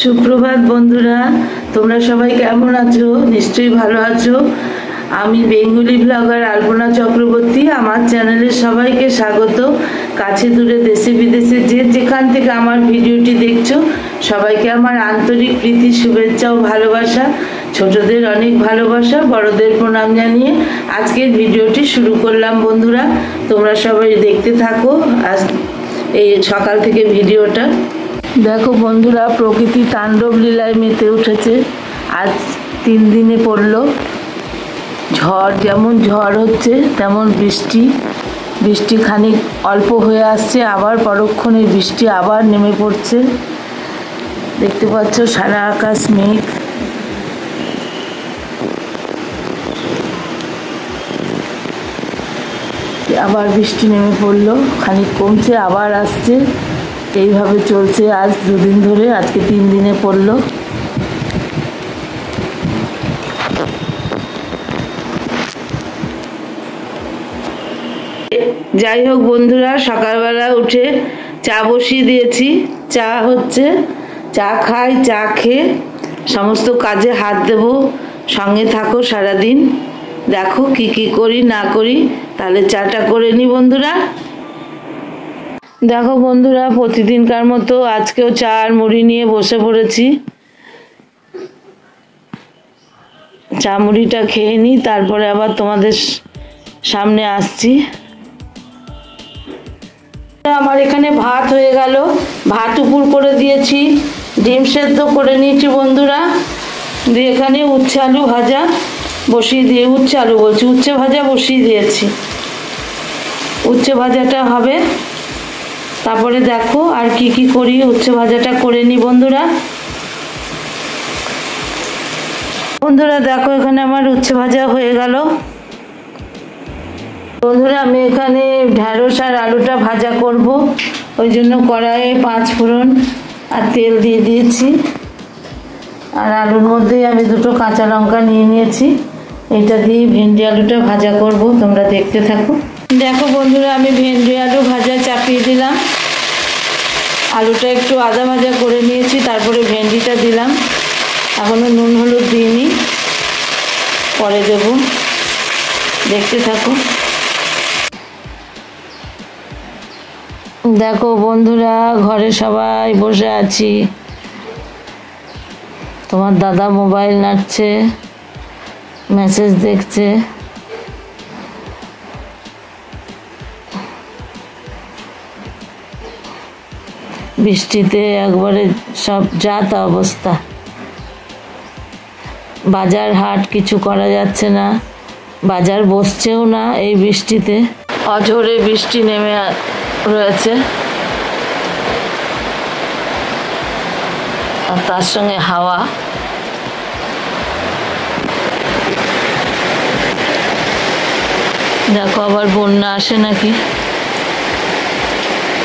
সুপ্রভাত বন্ধুরা, তোমরা সবাই কেমন আছো? নিশ্চয়ই ভালো আছো। আমি বেঙ্গলি ব্লগার আলপনা চক্রবর্তী। আমার চ্যানেলে সবাইকে স্বাগত। কাছে দূরে দেশে বিদেশে যে যেখান থেকে আমার ভিডিওটি দেখছো সবাইকে আমার আন্তরিক প্রীতি, শুভেচ্ছা ও ভালোবাসা। ছোটদের অনেক ভালোবাসা, বড়দের প্রণাম জানিয়ে আজকের ভিডিওটি শুরু করলাম। বন্ধুরা, তোমরা সবাই দেখতে থাকো আজ এই সকাল থেকে ভিডিওটা। দেখো বন্ধুরা, প্রকৃতি তাণ্ডব লীলায় মেতে উঠেছে। আজ 3 দিনে পড়লো ঝড়। যেমন ঝড় হচ্ছে তেমন বৃষ্টি খানিক অল্প হয়ে আসছে, আবার পরক্ষণে বৃষ্টি আবার নেমে পড়ছে। দেখতে পাচ্ছ সারা আকাশ মেঘ। আবার বৃষ্টি নেমে পড়লো, খানিক কমছে আবার আসছে, এইভাবে চলছে আজ 2 দিন ধরে। আজকে 3 দিনে পড়লো। যাই হোক বন্ধুরা, সকালবেলা উঠে চা বসিয়ে দিয়েছি। চা হচ্ছে, চা খাই, চা খেয়ে সমস্ত কাজে হাত দেব। সঙ্গে থাকো সারাদিন, দেখো কি কি করি না করি। তাহলে চাটা করে নি বন্ধুরা। দেখো বন্ধুরা, প্রতিদিনকার মতো আজকেও চা আর মুড়ি নিয়ে বসে পড়েছি। চা মুড়িটা খেয়ে নিই, তারপরে আবার তোমাদের সামনে আসছি। আমার এখানে ভাত হয়ে গেল, ভাত উপর করে দিয়েছি, ডিম সেদ্ধ করে নিয়েছি বন্ধুরা। দিয়ে এখানে উচ্ছে আলু ভাজা বসিয়ে দিয়ে, উচ্ছে ভাজা বসিয়ে দিয়েছি। উচ্ছে ভাজাটা হবে, তারপরে দেখো আর কি কি করি। উচ্ছে ভাজাটা করে নি বন্ধুরা। দেখো এখানে আমার উচ্ছে ভাজা হয়ে গেল। বন্ধুরা, আমি এখানে ঢেঁড়স আর আলুটা ভাজা করব, ওই জন্য কড়াইয়ে 5 ফোড়ন আর তেল দিয়ে দিয়েছি। আর আলুর মধ্যে আমি 2টো কাঁচা লঙ্কা নিয়ে নিয়েছি। এটা দিয়ে ভেন্ডি আলুটা ভাজা করব, তোমরা দেখতে থাকো। দেখো বন্ধুরা, আমি ভেন্ডি আলু ভাজা চাপিয়ে দিলাম। আলুটা একটু আদা ভাজা করে নিয়েছি, তারপরে ভেন্ডিটা দিলাম। এখনো নুন হলুদ দিইনি, পরে দেবো, দেখতে থাকো। দেখো বন্ধুরা, ঘরে সবাই বসে আছি। তোমার দাদা মোবাইল নাড়ছে, মেসেজ দেখছে। বৃষ্টিতে একবারে সব যা তা অবস্থা। বাজার হাট কিছু করা যাচ্ছে না, বাজার বসছেও না এই বৃষ্টিতে। অঝোরে বৃষ্টি নেমে রয়েছে, আর তার সঙ্গে হাওয়া। দেখো আবার বন্যা আসে নাকি।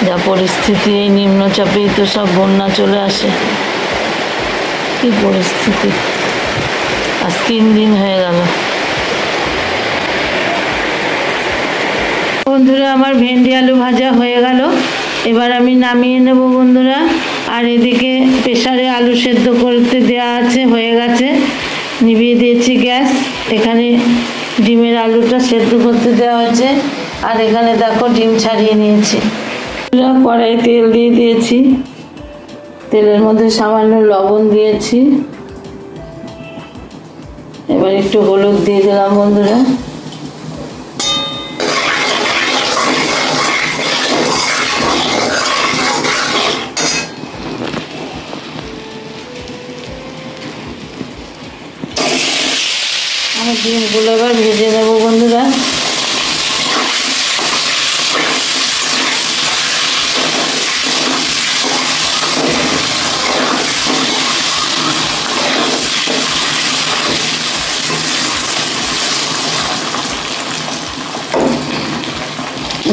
যা পরিস্থিতি, এই নিম্নচাপেই তো সব বন্যা চলে আসে। কি পরিস্থিতি, আজ 3 দিন হয়ে গেল। বন্ধুরা, আমার ভেন্ডি আলু ভাজা হয়ে গেল, এবার আমি নামিয়ে নেব বন্ধুরা। আর এদিকে প্রেসারে আলু সেদ্ধ করতে দেওয়া আছে, হয়ে গেছে, নিভিয়ে দিয়েছি গ্যাস। এখানে ডিমের আলুটা সেদ্ধ করতে দেওয়া হয়েছে, আর এখানে দেখো ডিম ছাড়িয়ে নিয়েছি। কড়াই তেল দিয়ে দিয়েছি, তেলের মধ্যে সামান্য লবণ দিয়েছি। এবার একটু হলুদ দিয়ে দিলাম বন্ধুরা। আমি ডিমগুলো এবার ভেজে নেবো বন্ধুরা।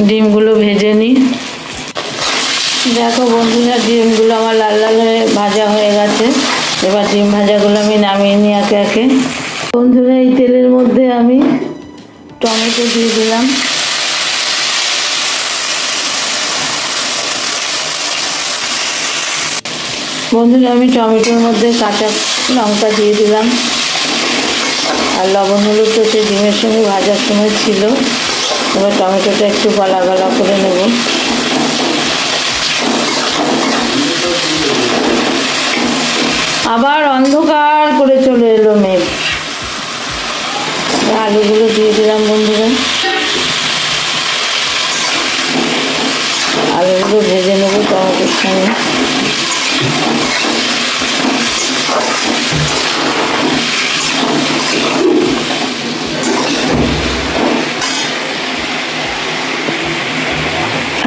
ডিমগুলো ভেজে নিই। দেখো বন্ধুরা, ডিমগুলো আমার লাল লাল হয়ে ভাজা হয়ে গেছে। এবার ডিম ভাজাগুলো আমি নামিয়ে নিই একে একে। বন্ধুরা, এই তেলের মধ্যে আমি টমেটো দিয়ে দিলাম। বন্ধুরা আমি টমেটোর মধ্যে কাঁচা লঙ্কা দিয়ে দিলাম, আর লবণ হলুদ তো সেই ডিমের সঙ্গে ভাজার সময় ছিল। এবার টমেটোটা একটু গলা গলা করে নেব। আবার অন্ধকার করে চলে এলো মেঘ। আলুগুলো দিয়ে দিলাম বন্ধুরা, আলুগুলো ভেজে নেবো টমেটোর সঙ্গে।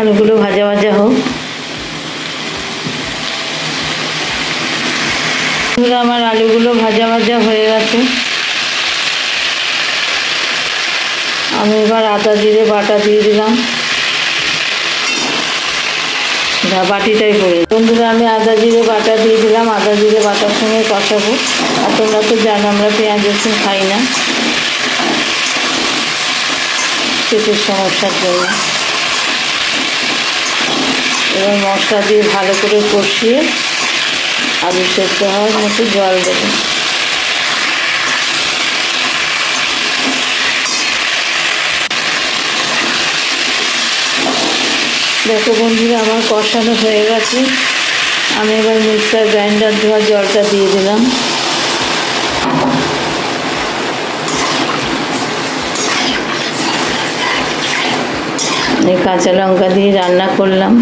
আলুগুলো ভাজা ভাজা হোক। আমার আলুগুলো ভাজা ভাজা হয়ে গেছে। আমি এবার আদা জিরে বাটা দিয়ে দিলাম, বাটিটাই করে। বন্ধুরা আমি আদা জিরে বাটা দিয়ে দিলাম, আদা জিরে বাটার সঙ্গে কষাবো। আর তোমরা তো জানো আমরা পেঁয়াজ রসুন খাই না পেটের সমস্যার জন্য। এবার মশলা দিয়ে ভালো করে কষিয়ে আলু সেদ্ধ হওয়ার মতো জল দেবো। দেখো বন্ধুরা আমার কষানো হয়ে গেছে। আমি এবার মিক্সার গ্রাইন্ডার ধোয়া জলটা দিয়ে দিলাম। কাঁচা লঙ্কা দিয়ে রান্না করলাম।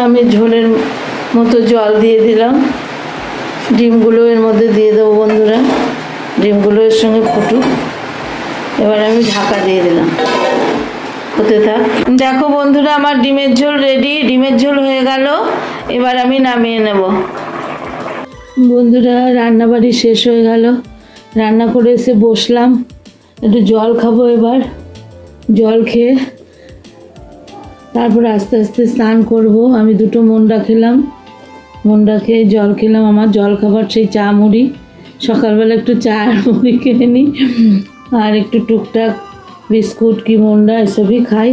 আমি ঝোলের মতো জল দিয়ে দিলাম। ডিমগুলো এর মধ্যে দিয়ে দেবো বন্ধুরা, ডিমগুলো এর সঙ্গে ফুটুক। এবার আমি ঢাকা দিয়ে দিলাম, হতে থাক। দেখো বন্ধুরা আমার ডিমের ঝোল রেডি, ডিমের ঝোল হয়ে গেল। এবার আমি নামিয়ে নেব। বন্ধুরা রান্নাবাড়ি শেষ হয়ে গেল, রান্না করে এসে বসলাম, একটু জল খাবো। এবার জল খেয়ে তারপর আস্তে আস্তে স্নান করব। আমি দুটো মন্ডা খেলাম, মন্ডা খেয়ে জল খেলাম। আমার জল খাবার সেই চা মুড়ি, সকালবেলা একটু চা আর মুড়ি খেয়ে নিই, আর একটু টুকটাক বিস্কুট কি মন্ডা এসবই খাই।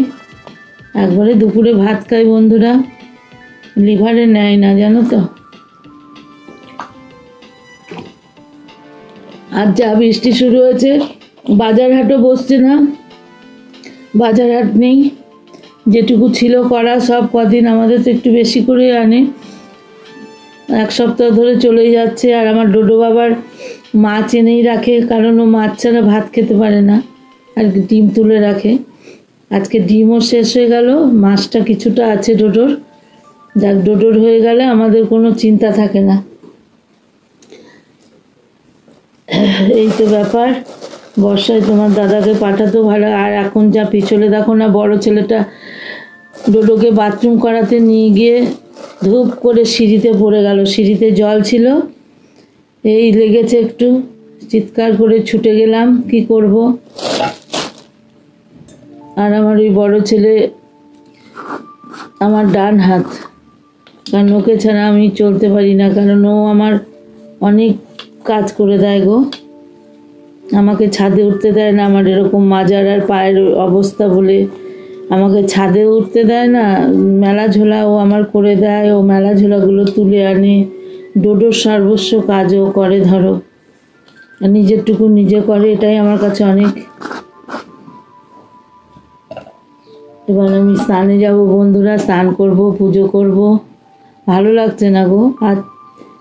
একবারে দুপুরে ভাত খাই বন্ধুরা, লিভারে নেয় না জানো তো। আর যা বৃষ্টি শুরু হয়েছে, বাজার হাটও বসছে না, বাজার হাট নেই। যেটুকু ছিল করা সব কদিন আমাদের তো একটু বেশি করে আনে, এক সপ্তাহ ধরে চলেই যাচ্ছে। আর আমার ডোডো বাবার মাছ এনেই রাখে, কারণ ও মাছ ছাড়া ভাত খেতে পারে না, আর ডিম তুলে রাখে। আজকে ডিমও শেষ হয়ে গেল, মাছটা কিছুটা আছে ডোডোর। যাক, ডোডোর হয়ে গেলে আমাদের কোনো চিন্তা থাকে না। এই তো ব্যাপার। বর্ষায় তোমার দাদাকে পাঠাতেও ভালো। আর এখন যা পিছলে দেখো না, বড় ছেলেটা ডোডোকে বাথরুম করাতে নিয়ে গিয়ে ধূপ করে সিঁড়িতে পড়ে গেল। সিঁড়িতে জল ছিল, এই লেগেছে একটু, চিৎকার করে ছুটে গেলাম, কি করব। আর আমার ওই বড় ছেলে আমার ডান হাত, কারণ ওকে ছাড়া আমি চলতে পারি না, কারণ ও আমার অনেক কাজ করে দেয় গো। আমাকে ছাদে উঠতে দেয় না, আমার এরকম মাজার আর পায়ের অবস্থা বলে আমাকে ছাদে উঠতে দেয় না। মেলা ঝোলা ও আমার করে দেয়, ও মেলা ঝোলাগুলো তুলে আনে। ডোডোর সর্বস্ব কাজও করে, ধরো নিজেরটুকু নিজে করে, এটাই আমার কাছে অনেক। এবার আমি স্নানে যাব বন্ধুরা, স্নান করব, পুজো করব। ভালো লাগছে না গো। আর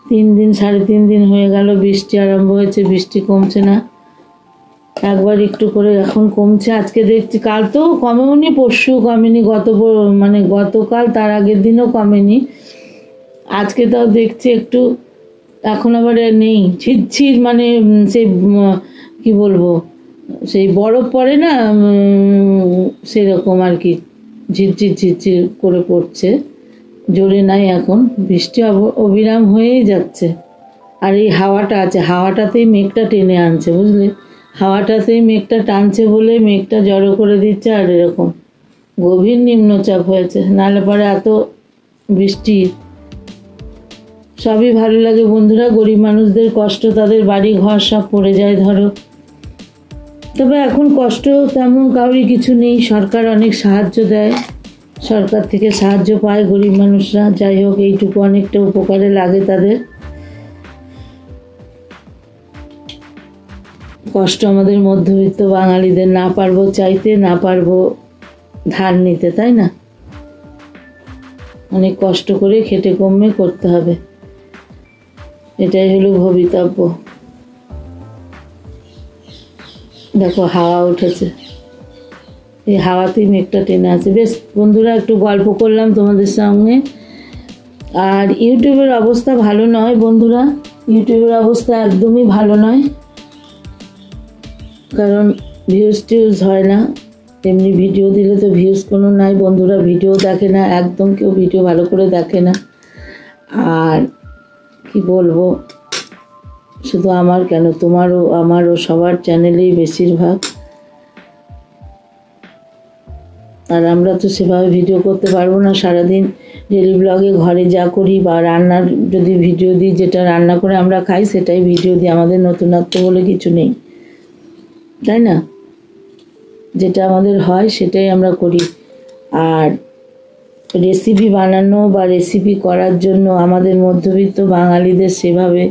3 দিন 3.5 দিন হয়ে গেল বৃষ্টি আরম্ভ হয়েছে, বৃষ্টি কমছে না। একবার একটু করে এখন কমছে। আজকে দেখছি, কাল তো কমেওনি, পরশু কমেনি, গতকাল তার আগের দিনও কমেনি। আজকে তাও দেখছি একটু, এখন আবার নেই, ঝিরঝির, মানে সেই কি বলবো, সেই বরফ পড়ে না, সেরকম আর কি, ঝিরঝির ঝিরঝির করে পড়ছে, জোরে নাই এখন। বৃষ্টি অবিরাম হয়েই যাচ্ছে। আর এই হাওয়াটা আছে, হাওয়াটাতেই মেঘটা টেনে আনছে, বুঝলে, হাওয়াটাতেই মেঘটা টানছে বলে মেঘটা জড়ো করে দিচ্ছে। আর এরকম গভীর নিম্নচাপ হয়েছে, নাহলে পরে এত বৃষ্টি। সবই ভালো লাগে বন্ধুরা, গরিব মানুষদের কষ্ট, তাদের বাড়ি ঘর সব পড়ে যায় ধরো। তবে এখন কষ্ট তেমন কাউরি কিছু নেই, সরকার অনেক সাহায্য দেয়, সরকার থেকে সাহায্য পায় গরিব মানুষরা। যাই হোক, এইটুকু অনেকটা উপকারে লাগে তাদের। কষ্ট আমাদের মধ্যবিত্ত বাঙালিদের, না পারবো চাইতে, না পারবো ধার নিতে, তাই না? অনেক কষ্ট করে খেটে কমে করতে হবে, এটাই হলো ভবিতব্য। দেখো হাওয়া উঠেছে, এই হাওয়াতেই মেঘটা টেনে আছে। বেশ বন্ধুরা, একটু গল্প করলাম তোমাদের সঙ্গে। আর ইউটিউবের অবস্থা ভালো নয় বন্ধুরা, ইউটিউবের অবস্থা একদমই ভালো নয়, কারণ ভিউজ টিউজ হয় না। এমনি ভিডিও দিলে তো ভিউজ কোনো নাই, বন্ধুরা ভিডিও দেখে না, একদম কেউ ভিডিও ভালো করে দেখে না। আর কি বলবো, শুধু আমার কেন, তোমারও আমারও সবার চ্যানেলেই বেশিরভাগ। আর আমরা তো সেভাবে ভিডিও করতে পারবো না সারাদিন। ডেলি ব্লগে ঘরে যা করি বা রান্নার যদি ভিডিও দিই, যেটা রান্না করে আমরা খাই সেটাই ভিডিও দিই। আমাদের নতুনত্ব বলে কিছু নেই, তাই না? যেটা আমাদের হয় সেটাই আমরা করি। আর রেসিপি বানানো বা রেসিপি করার জন্য আমাদের মধ্যবিত্ত বাঙালিদের সেভাবে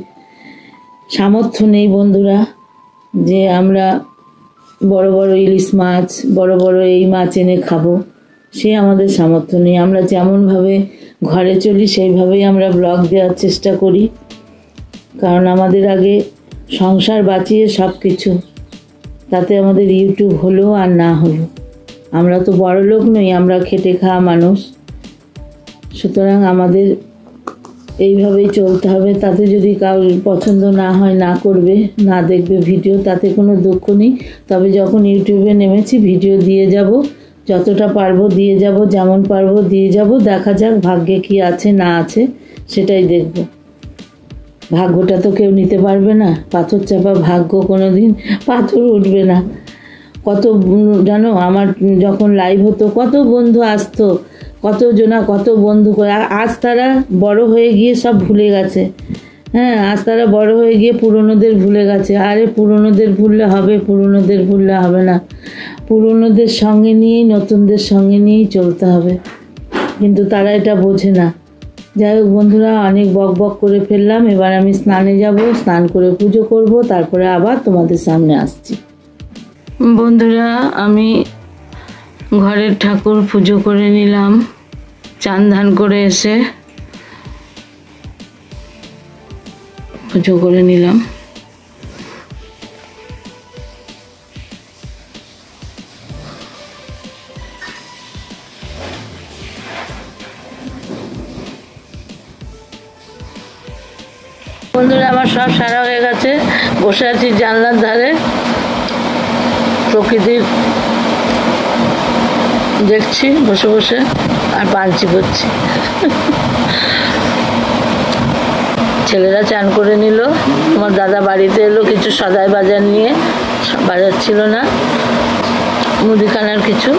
সামর্থ্য নেই বন্ধুরা, যে আমরা বড় বড় ইলিশ মাছ, বড় বড় এই মাছ এনে খাবো, সে আমাদের সামর্থ্য নেই। আমরা যেমনভাবে ঘরে চলি সেইভাবেই আমরা ব্লগ দেওয়ার চেষ্টা করি, কারণ আমাদের আগে সংসার বাঁচিয়ে সব কিছু, তাতে আমাদের ইউটিউব হলো আর না হলো, আমরা তো বড় লোক নই, আমরা খেটে খাওয়া মানুষ। সুতরাং আমাদের এইভাবেই চলতে হবে। তাতে যদি কারোর পছন্দ না হয়, না করবে, না দেখবে ভিডিও, তাতে কোনো দুঃখ নেই। তবে যখন ইউটিউবে নেমেছি ভিডিও দিয়ে যাব, যতটা পারবো দিয়ে যাব, যেমন পারবো দিয়ে যাব। দেখা যাক ভাগ্যে কি আছে না আছে সেটাই দেখব। ভাগ্যটা তো কেউ নিতে পারবে না, পাথর চাপা ভাগ্য কোনো দিন পাথর উঠবে না। কত জানো, আমার যখন লাইভ হতো কত বন্ধু আসতো, কত বন্ধু করে, আজ তারা বড় হয়ে গিয়ে সব ভুলে গেছে। হ্যাঁ, আজ তারা বড় হয়ে গিয়ে পুরনোদের ভুলে গেছে। আরে পুরনোদের ভুললে হবে? পুরনোদের ভুললে হবে না, পুরনোদের সঙ্গে নিয়েই নতুনদের সঙ্গে নিয়েই চলতে হবে, কিন্তু তারা এটা বোঝে না। যাই হোক বন্ধুরা, অনেক বক বক করে ফেললাম। এবার আমি স্নানে যাব, স্নান করে পুজো করব, তারপরে আবার তোমাদের সামনে আসছি। বন্ধুরা, আমি ঘরের ঠাকুর পুজো করে নিলাম, চান ধান করে এসে পুজো করে নিলাম। বন্ধুরা, আমার সব সারা হয়ে গেছে, বসে আছি জানলার ধারে, প্রকৃতির দেখছি বসে বসে আর পাঞ্চি করছি। ছেলেরা চান করে নিল, আমার দাদা বাড়িতে এলো কিছু সদাই বাজার নিয়ে, বাজার ছিল না, মুদিখানার কিছু।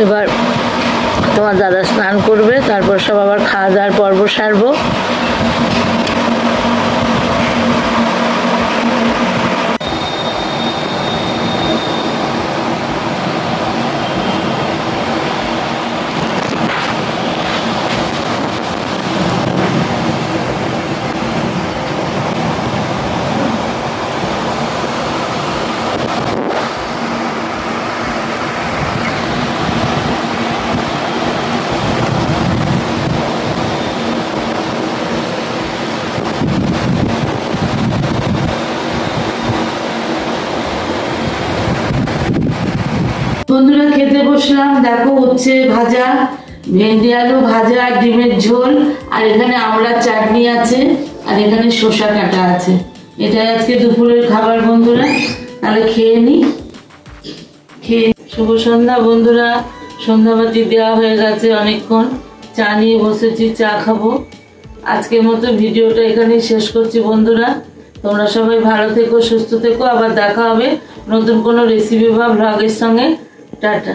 এবার তোমার দাদা স্নান করবে, তারপর সব আবার খাওয়া দাওয়ার পর্ব সারবো। বন্ধুরা, খেতে বসলাম। দেখো হচ্ছে ভাজা, ভেন্ডি আলু ভাজা আর ডিমের ঝোল, আর এখানে আমড়ার চাটনি আছে, আর এখানে শসা কাটা আছে। এটাই আজকে দুপুরের খাবার বন্ধুরা। তাহলে খেয়ে নি। শুভ সন্ধ্যা বন্ধুরা, সন্ধ্যাবাতি দেওয়া হয়ে গেছে অনেকক্ষণ, চা নিয়ে বসেছি, চা খাবো। আজকের মতো ভিডিওটা এখানেই শেষ করছি বন্ধুরা। তোমরা সবাই ভালো থেকো, সুস্থ থেকো, আবার দেখা হবে নতুন কোনো রেসিপি বা ভ্লগের সঙ্গে। টাটা।